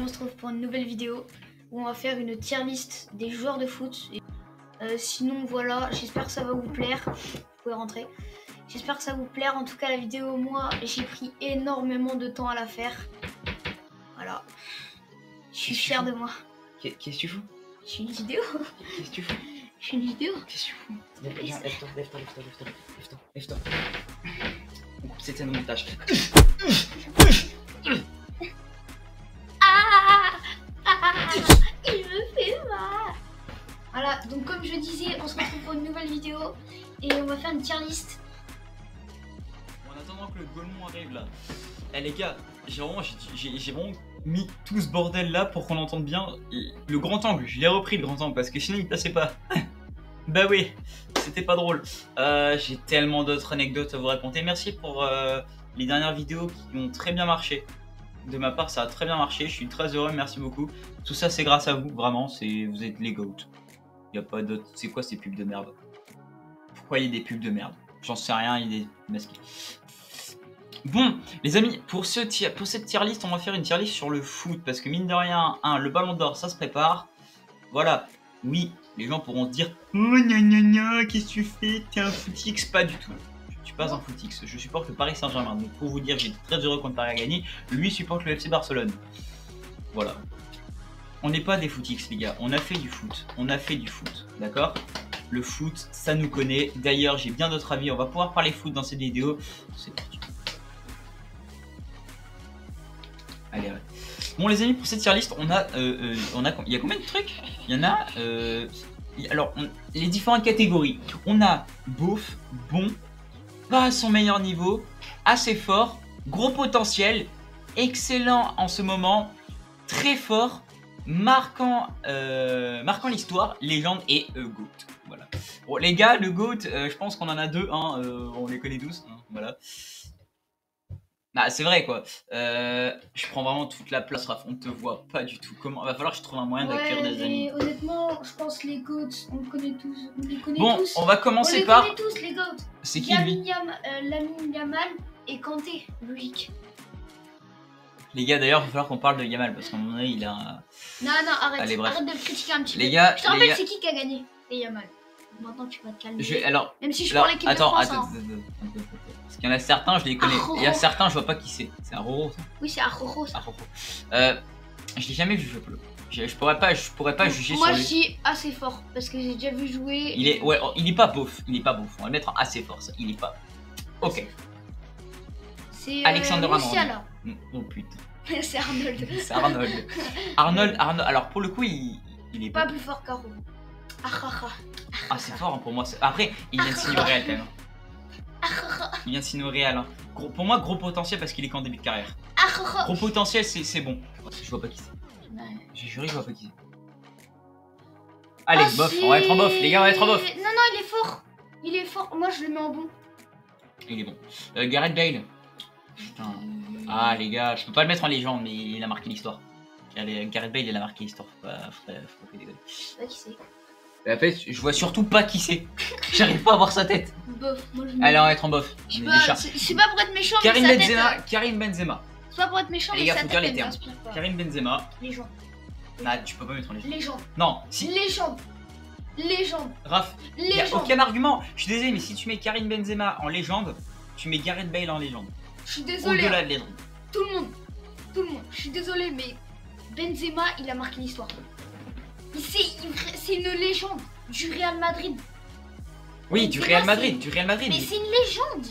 on se retrouve pour une nouvelle vidéo où on va faire une tier list des joueurs de foot. Sinon voilà, j'espère que ça va vous plaire. Vous pouvez rentrer. J'espère que ça vous plaire. En tout cas la vidéo, moi j'ai pris énormément de temps à la faire. Voilà. Je suis fière de moi. Qu'est-ce que tu fous? Je suis une vidéo. Qu'est-ce que tu fous? Je suis une vidéo. Qu'est-ce que tu fous? Viens, lève-toi. On coupe cette scène au montage. Il me fait mal. Voilà, donc comme je disais, on se retrouve pour une nouvelle vidéo et on va faire une tier list. En attendant que le Golemont arrive là. Eh les gars, j'ai vraiment mis tout ce bordel là pour qu'on entende bien le grand angle. Je l'ai repris le grand angle parce que sinon il passait pas. Bah oui, c'était pas drôle. J'ai tellement d'autres anecdotes à vous raconter. Merci pour les dernières vidéos qui ont très bien marché. De ma part, ça a très bien marché. Je suis très heureux, merci beaucoup. Tout ça, c'est grâce à vous, vraiment. Vous êtes les GOAT. Y a pas d'autre. C'est quoi ces pubs de merde? Pourquoi il y a des pubs de merde? J'en sais rien, il y a des masqués. Bon, les amis, pour cette tier list, on va faire une tier list sur le foot. Parce que mine de rien, le ballon d'or, ça se prépare. Voilà. Oui, les gens pourront se dire oh gna gna gna, qu'est-ce que tu fais? T'es un footix? Pas du tout. Je suis pas un footix, je supporte le Paris Saint-Germain. Donc pour vous dire, j'étais très heureux quand Paris a gagné. Lui supporte le FC Barcelone. Voilà. On n'est pas des footix les gars, on a fait du foot. On a fait du foot, d'accord? Le foot, ça nous connaît. D'ailleurs, j'ai bien d'autres avis. On va pouvoir parler foot dans cette vidéo. C'est parti. Allez, ouais. Bon les amis, pour cette tier list, il y a combien de trucs? Il y en a, alors, les différentes catégories. On a beauf, bon, pas à son meilleur niveau, assez fort, gros potentiel, excellent en ce moment, très fort, marquant l'histoire, légende et GOAT. Voilà. Bon les gars, le GOAT, je pense qu'on en a deux, hein, on les connaît tous, hein, voilà. Bah c'est vrai quoi, je prends vraiment toute la place, Raph, on te voit pas du tout. Comment va falloir que je trouve un moyen d'accueillir des amis. Honnêtement, je pense les GOAT, on les connaît tous. Bon, on va commencer par... On les connaît tous les GOAT. C'est qui lui? Lamine Yamal et Kanté, logique. Les gars d'ailleurs, il va falloir qu'on parle de Yamal parce qu'à un moment donné il a... Non, arrête, allez, bref. Arrête de le critiquer un petit peu. Les gars, je te rappelle c'est qui a gagné? C'est Yamal. Maintenant tu vas te calmer. Alors, même si je prends l'équipe de France. Attends. Parce qu'il y en a certains, je les connais. Il y a certains, je vois pas qui c'est. C'est un Roro ça? Oui, c'est un Roro ça. Je l'ai jamais vu jouer Polo. Je pourrais pas juger sur lui. Moi je dis assez fort parce que j'ai déjà vu jouer. Il est pas beauf. Il est pas beauf. On va le mettre en assez fort ça. Il est pas. Ok. C'est Alexander Arnold. Oh putain. C'est Arnold. C'est Arnold. Arnold. Alors pour le coup, il est pas plus fort qu'Aro. Ah c'est fort hein, pour moi. Après, il vient de signer au Real quand même. Il vient de signer au Real. Hein. Pour moi, gros potentiel parce qu'il est qu'en début de carrière. Gros potentiel, c'est bon. Je vois pas qui c'est. J'ai juré que je vois pas qui c'est. Allez, bof, on va être en bof, les gars, on va être en bof. Non, il est fort. Il est fort. Moi, je le mets en bon. Il est bon. Gareth Bale. Putain. Ah, les gars, je peux pas le mettre en légende, mais il a marqué l'histoire. Gareth Bale, il a marqué l'histoire. Faut pas déconner. Je sais pas qui c'est. En fait, je vois surtout pas qui c'est. J'arrive pas à voir sa tête. Bof, moi je allez, on va être en bof. C'est pas pour être méchant, Karim mais Benzema. Karim Benzema. C'est pas pour être méchant, les mais gars, sa faut tête, dire les termes. Karim Benzema. Légende. Nah, tu peux pas mettre en légende. Légende. Non, si. Légende. Raph, y a aucun argument. Je suis désolé, mais si tu mets Karim Benzema en légende, tu mets Gareth Bale en légende. Je suis désolé. Au-delà de légende. Tout le monde. Je suis désolé, mais Benzema, il a marqué l'histoire. C'est une légende du Real Madrid. Oui, du Real Madrid. Mais c'est une légende.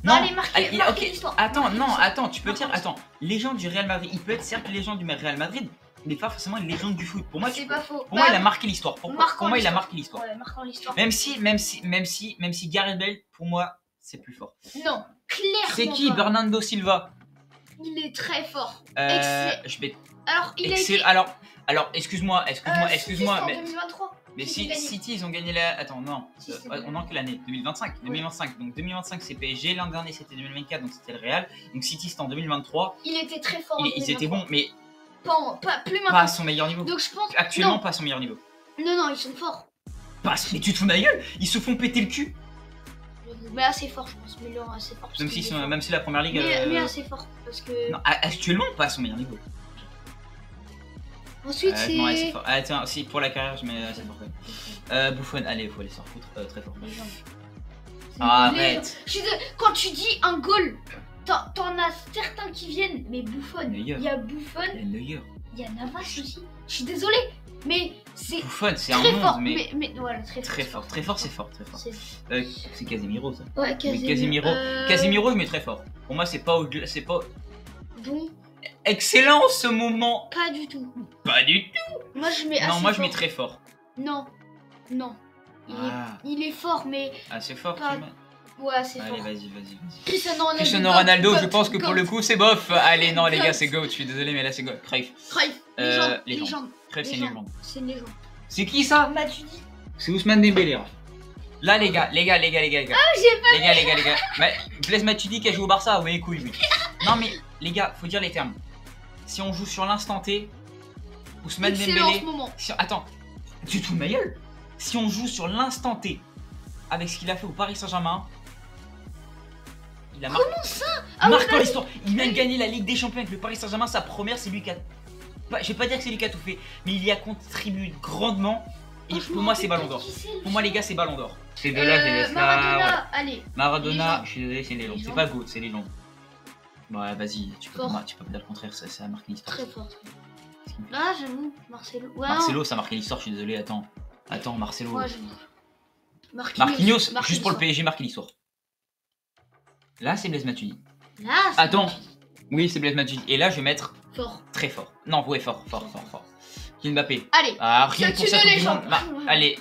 Non, allez, marquez l'histoire. Attends, tu peux dire, légende du Real Madrid. Il peut être certes légende du Real Madrid, mais pas forcément une légende du foot. Pour moi, c'est pas faux. Pour moi, il a marqué l'histoire. Pour moi, il a marqué l'histoire. Ouais, marquant l'histoire. Même si Gareth Bale, pour moi, c'est plus fort. Non, clairement. C'est qui? Bernardo Silva. Il est très fort. Alors, excuse-moi, mais 2023. Mais si City ils ont gagné la... Attends, non, on est en quelle année? 2025. 2025, donc 2025 c'est PSG, l'an dernier c'était 2024, donc c'était le Real. Donc City c'était en 2023. Il était très fort. Ils étaient bons, mais plus maintenant. Pas à son meilleur niveau. Donc je pense... Actuellement pas à son meilleur niveau. Non, ils sont forts. Mais tu te fous de ma gueule? Ils se font péter le cul. Mais assez fort, je pense. Mais là, assez fort. Même si la première ligue. Mais assez fort. Parce que. Non, actuellement, pas à son meilleur niveau. Ensuite, c'est. Non, assez fort. Ah, tiens, si, pour la carrière, je mets assez fort quand même. Buffon, allez, faut aller s'en foutre. Très fort. Arrête. Quand tu dis un goal, t'en as certains qui viennent. Mais Buffon. Il y a Buffon. Il y a Neuer. Il y a Navas aussi. Je suis désolée. Mais c'est. Buffon, c'est un très monde, fort. mais. Voilà, très fort. Très fort, c'est fort. C'est Casemiro, ça. Ouais, Casemiro. Casemiro, je mets très fort. Pour moi, c'est pas. Bon. Excellent ce moment. Pas du tout. Pas du tout. Moi, je mets. Non, moi, je mets très fort. Non. Il est fort, mais. Assez fort, pas... tu mets. Ouais, c'est Allez, fort. vas-y. Cristiano Ronaldo, je pense que pour le coup, c'est bof. Allez, non, les gars, c'est GOAT. Je suis désolé, mais là, c'est GOAT. Cruyff. Légende. Cruyff, c'est une légende. C'est une légende. C'est qui ça? Matuidi. C'est Ousmane Dembélé. Là, les gars. Ah, j'ai pas Les gars. Blaise Matuidi qui a joué au Barça, oui, couille, lui. Non, mais les gars, faut dire les termes. Si on joue sur l'instant T, Ousmane excellent en Dembélé. ce moment. Attends, tu te fous de ma gueule? Si on joue sur l'instant T, avec ce qu'il a fait au Paris Saint-Germain, il a marqué. Comment ça? Marquant l'histoire. Il vient de gagner la Ligue des Champions avec le Paris Saint-Germain. Sa première, c'est lui qui a. Je vais pas dire que c'est lui qui a tout fait, mais il y a contribué grandement. Et pour moi, c'est Ballon d'Or. Pour moi, les gars, c'est Ballon d'Or. C'est de là, je laisse là. Maradona, allez. Maradona, je suis désolé, c'est une légende. C'est pas GOAT, c'est légende. Ouais, vas-y, tu peux pas dire le contraire, ça a marqué l'histoire. Très fort. Ah, j'avoue, Marcelo. Ouais, Marcelo, ça a marqué l'histoire, je suis désolé, attends, Marcelo. Ouais, j'avoue. Marquinhos, juste pour le PSG, marqué l'histoire. Là, c'est Blaise Matuidi. Attends, oui, c'est Blaise Matuidi. Et là, je vais mettre. Fort. Très fort. Non, ouais, fort. Kylian Mbappé. Allez. Rien pour ça, légende. Allez,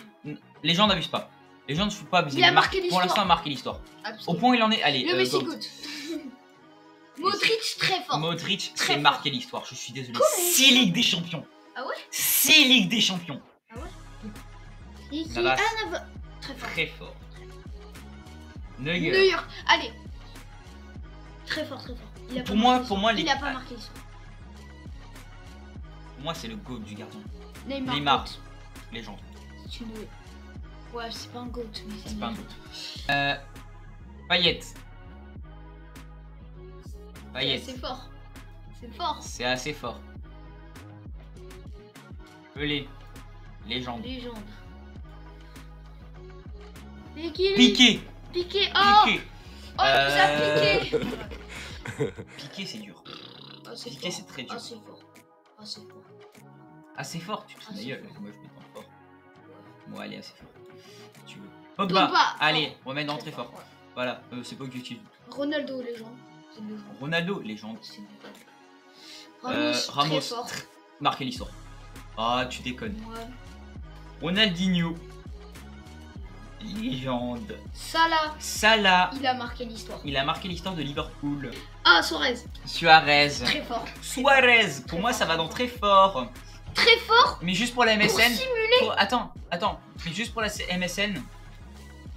les gens n'abusent pas. Les gens ne font pas abuser. Il a marqué l'histoire. Pour l'instant, il a marqué l'histoire. Absolument. Au point où il en est, allez. Le Messi goat. Modric, très fort. Modric, Très c'est fort. marqué l'histoire. Je suis désolé. Comment 6 Ligues des Champions. Ah ouais? 6 Ligues des Champions. Ah ouais? Et qui Navas. Très fort. Très fort. Neuer. Neuer. Allez. Très fort. Il a Pour moi, il a pas marqué l'histoire. Pour moi, c'est le GOAT du gardien. Neymar. Légende. C'est une. Ouais, c'est pas un GOAT, mais C'est pas un GOAT. Payet. C'est fort. C'est fort. C'est assez fort. Pelé. Légende. Piqué. Oh. Oh, ça a piqué. Piqué, c'est dur. Piqué, c'est très dur. C'est fort. Assez fort, tu te fous de ma gueule. Moi, je mets en fort. Bon, allez, assez fort. Tu veux. Pogba. Allez, on remet dans très fort. Voilà, c'est pas objectif. Ronaldo, légende. Ronaldo, légende. Ramos, Ramos, très fort. marqué l'histoire. Ah, tu déconnes. Ouais. Ronaldinho. Légende. Salah. Il a marqué l'histoire. Il a marqué l'histoire de Liverpool. Ah, Suarez. Très fort. Suarez. Pour moi, ça va dans très fort. Très fort. Mais juste pour la MSN. Pour simuler. Attends. Mais juste pour la MSN.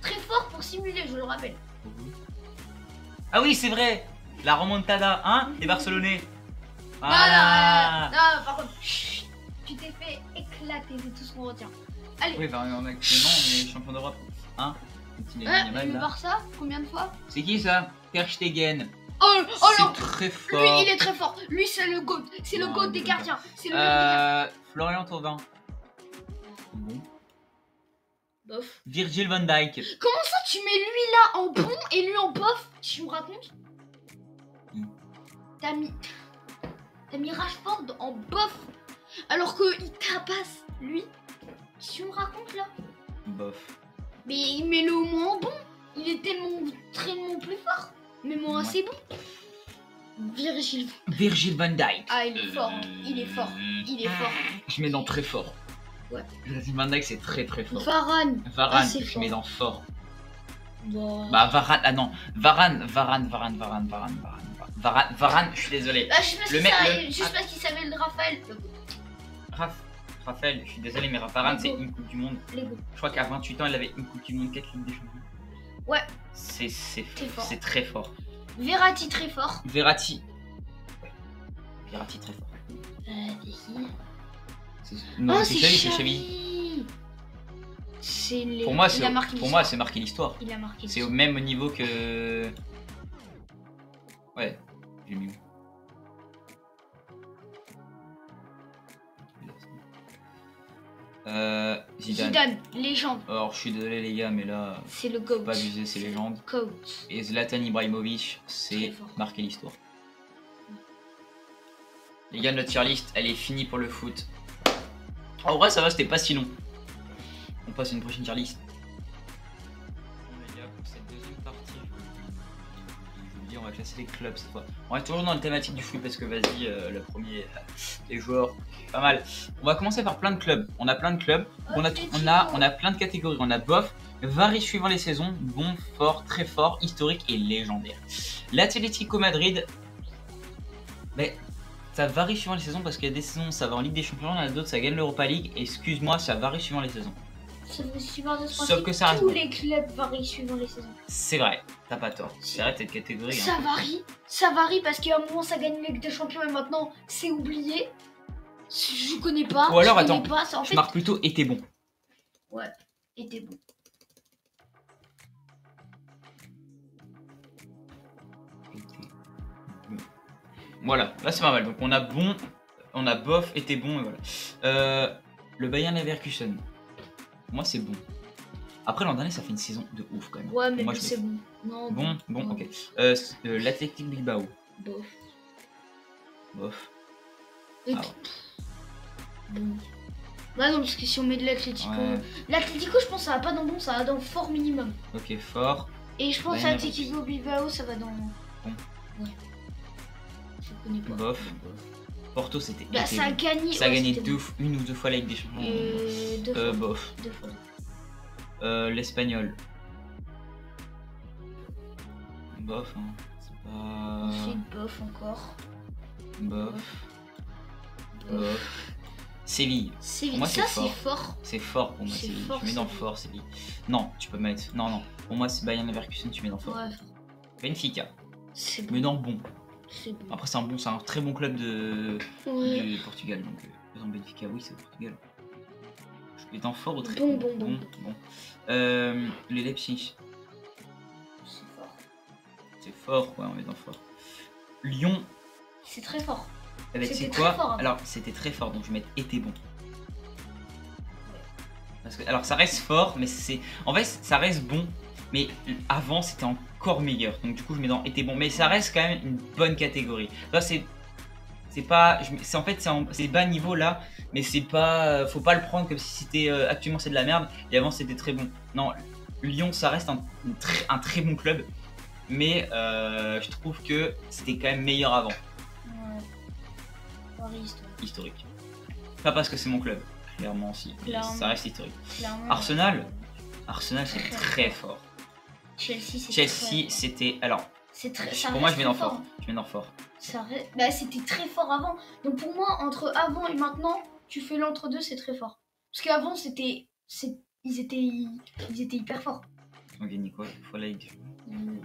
Très fort pour simuler, je le rappelle. Ah oui, c'est vrai. La remontada, hein, les Barcelonais. Voilà. Non, par contre, chut, tu t'es fait éclater, c'est tout ce qu'on retient. Allez. Oui, bah, on actuellement, on est champion d'Europe. Hein. Le Barça, combien de fois? C'est qui ça? Ter Stegen. Oh non. Très fort. Lui, il est très fort. Lui, c'est le GOAT. C'est le GOAT des gardiens. C'est le meilleur des gardiens. Florian Thauvin. Bon. Bof. Virgil van Dijk. Comment ça, tu mets lui là en bon et lui en bof? Tu me racontes? T'as mis Rashford en bof alors qu'il tabasse lui. Tu me racontes là? Bof. Mais mets-le au moins en bon. Il est tellement plus fort. Mais moi assez bon. Virgil van Dijk. Ah, il est fort. Il est fort. Je mets dans très fort. Ouais. Virgil van Dijk, c'est très fort. Varane, je mets dans fort. Bon. Bah Varane, ah non, Varane, je suis désolé. Bah, juste parce qu'il s'appelle Raphaël. Raphaël, je suis désolé, mais Varane, c'est une Coupe du Monde. Je crois qu'à 28 ans, il avait une Coupe du Monde, 4 Ligues des Champions. Ouais. C'est très fort. Verratti, très fort. Verratti, très fort. C'est qui? Non, Oh, c'est Xavi. C'est les... Pour moi, il a marqué pour moi, c'est marqué l'histoire. Il a marqué C'est au même niveau que. Ouais, j'ai mis où? Zidane. légende. Alors, je suis désolé, les gars, mais là, C'est le faut GOAT. pas abuser, c'est légende. GOAT. Et Zlatan Ibrahimovic, Très c'est fort. marqué l'histoire. Les gars, notre tier list, elle est finie pour le foot. En vrai, ça va, c'était pas si long. On passe à une prochaine tier list. Bon, les gars, pour cette deuxième partie, je vous dis, on va classer les clubs cette fois. On reste toujours dans la thématique du foot parce que vas-y, le premier, les joueurs, pas mal. On va commencer par plein de clubs. On a plein de clubs. On a plein de catégories. On a bof, varie suivant les saisons, bon, fort, très fort, historique et légendaire. L'Atlético Madrid, mais ça varie suivant les saisons parce qu'il y a des saisons ça va en Ligue des Champions, il y en a d'autres ça gagne l'Europa League. Excuse-moi, ça varie suivant les saisons. Sauf que ça reste tous bon. les clubs varient suivant les saisons. C'est vrai, t'as pas tort. C'est vrai, cette catégorie. Ça varie parce qu'à un moment ça gagne la Ligue des Champions et maintenant c'est oublié. Je connais pas. Ou alors, je connais attends, pas. En je fait, marque plutôt était bon. ouais, était bon. Voilà, là c'est pas mal. Donc on a bon, on a bof, était bon et voilà. Le Bayern Leverkusen, moi c'est bon. Après l'an dernier ça fait une saison de ouf quand même. Ouais, mais moi, c'est bon. Non, Bon, ok. L'Athletic Bilbao. Bof. Bof. Et Ah. bon. Bah non, parce que si on met de l'Atlético. Ouais. L'Atlético, je pense ça va pas dans bon, ça va dans fort minimum. Ok, fort. Et je pense que Bayern l'Atlético Bilbao, ça va dans. Bon. Ouais. Je connais pas. Bof. Porto c'était. Bah, était ça a bon. gagné. Ça a ouais, gagné c'était bon. une ou deux fois la Ligue des Champions. Deux fois. Bof. Deux fois. L'Espagnol. Bof, hein. C'est pas. Ensuite, bof encore. Bof. Bof. Séville. Séville, moi, ça c'est c'est fort. fort. C'est fort pour moi, C'est Séville. fort, Tu mets dans Séville. fort, Séville. Non, tu peux mettre. Non. Pour moi, c'est Bayern Leverkusen, tu mets dans fort. Ouais, Benfica. c'est Mais bon. dans bon. C'est bon. Après, c'est un très bon club Ouais. du Portugal. Donc, dans Benfica, oui, c'est au Portugal. Je mets dans fort ou très Bon. Le Leipzig. C'est fort. C'est fort, ouais, on met dans fort. Lyon. C'est très fort. Eh ben, tu sais C'était quoi très fort, hein. Alors, c'était très fort, donc je vais mettre était bon. Parce que, alors, ça reste fort, mais c'est. En fait, ça reste bon, mais avant, c'était encore meilleur. Donc, du coup, je mets dans était bon. Mais ça reste quand même une bonne catégorie. Là, c'est pas. En fait, c'est bas niveau là, mais c'est pas. Faut pas le prendre comme si c'était. Actuellement, c'est de la merde, et avant, c'était très bon. Non, Lyon, ça reste un très bon club, mais je trouve que c'était quand même meilleur avant. Ouais. Paris, Historique. Pas parce que c'est mon club, clairement si, mais Clairement. ça reste historique. clairement. Arsenal, c'est très fort. Chelsea, c'était. Alors, C'est très. ça pour moi, reste je mets dans très fort. Je mets dans fort. Bah, c'était très fort avant. Donc pour moi, entre avant et maintenant, tu fais l'entre-deux, c'est très fort. Parce qu'avant, ils étaient hyper forts. Ils ont gagné quoi? Fois la Ligue.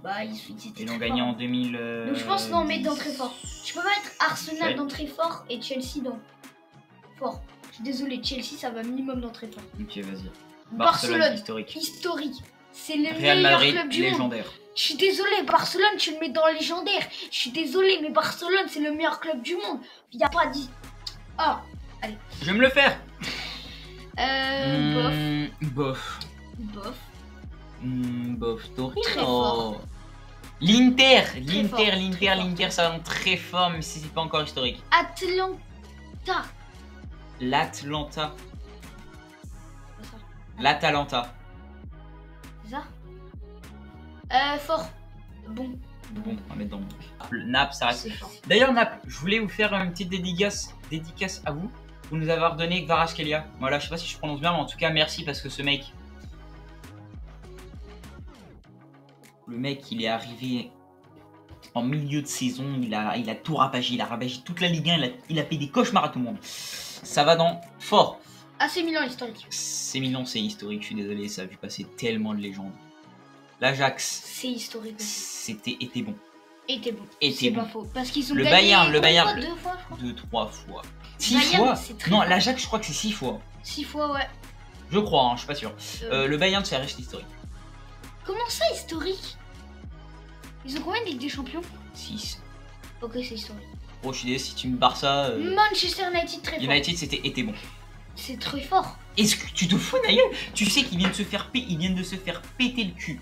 Bah, ils étaient Ils très l'ont gagné forts. en 2000. Donc je pense non, mettre dans très fort. Je peux mettre Arsenal Ouais. dans très fort et Chelsea dans fort. Je suis désolé, Chelsea ça va minimum dans très fort. Ok, vas-y. Barcelone, historique. historique. C'est le Real meilleur Madrid, club du monde. légendaire. Je suis désolé, Barcelone, tu le mets dans légendaire. Je suis désolé, mais Barcelone, c'est le meilleur club du monde. Il n'y a pas dit. Ah, Je vais me le faire. bof. Bof. Bof. Bof. Torino. Très fort. L'Inter, fort. l'Inter, ça va très fort, même si c'est pas encore historique. Atlanta. L'Atlanta. C'est ça. L'Atalanta. C'est ça fort. Bon. Bon, on va mettre dans le Naples, ça reste. C'est fort. D'ailleurs, Naples, je voulais vous faire une petite dédicace à vous. Vous nous avez redonné Kvaratskhelia. Voilà, je sais pas si je prononce bien, mais en tout cas, merci parce que ce mec. Le mec, il est arrivé en milieu de saison, il a tout rabâché, il a rabâché toute la Ligue 1, il a fait des cauchemars à tout le monde. Ça va dans fort. AC Milan historique. C'est Milan, c'est historique, je suis désolé, ça a vu passer tellement de légendes. L'Ajax, C'est historique aussi. était bon. Était bon. Était C'est bon. pas faux. Parce qu'ils ont Le gagné Bayern, combien de fois, 2 fois, je crois. 2-3 fois. 6 Bayern, fois c'est très Non, fort. l'Ajax, je crois que c'est 6 fois. 6 fois, ouais. Je crois, hein, je suis pas sûr. Le Bayern, c'est reste historique. Comment ça, historique? Ils ont combien de Ligue des Champions? 6. Ok, c'est historique. Oh, je suis désolé, si tu me barres ça. Manchester United, très fort. United, c'était bon. C'est très fort. Est-ce que tu te fous, Naël? Tu sais qu'ils viennent de se faire péter le cul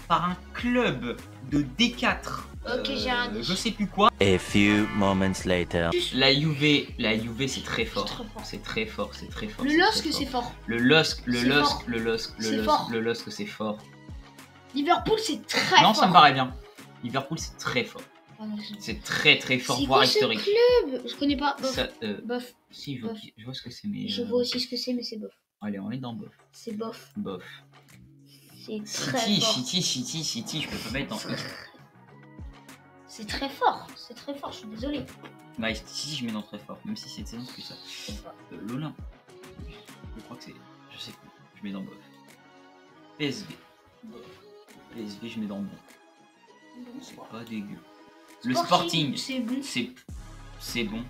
par un club de D4. Ok, j'ai un je sais plus quoi. A few moments later. La Juve, c'est très fort. C'est très fort. C'est très fort. Le LOSC, c'est fort. Le LOSC, c'est fort. Liverpool, c'est très fort. Non, ça me paraît bien. Liverpool, c'est très fort. Ah non, c'est très fort, c'est voire quoi historique. Ce club? Je connais pas. Bof. Ça, bof. Si, bof. Je vois ce que c'est, mais. Je vois aussi ce que c'est, mais c'est bof. Allez, on est dans bof. C'est bof. Bof. C'est très fort. City, je peux pas mettre dans I. C'est très fort. C'est très fort, je suis désolé. Bah, City, je mets dans très fort, même si cette saison, c'est ça. L'Olympe. Je crois que c'est. Je sais plus. Je mets dans bof. PSV. PSV, je mets dans bon. C'est pas dégueu. Le Sporting, c'est bon. C'est bon.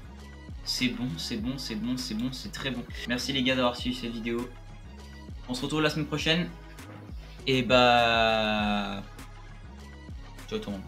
C'est très bon. Merci les gars d'avoir suivi cette vidéo. On se retrouve la semaine prochaine. Et bah... Ciao tout le monde.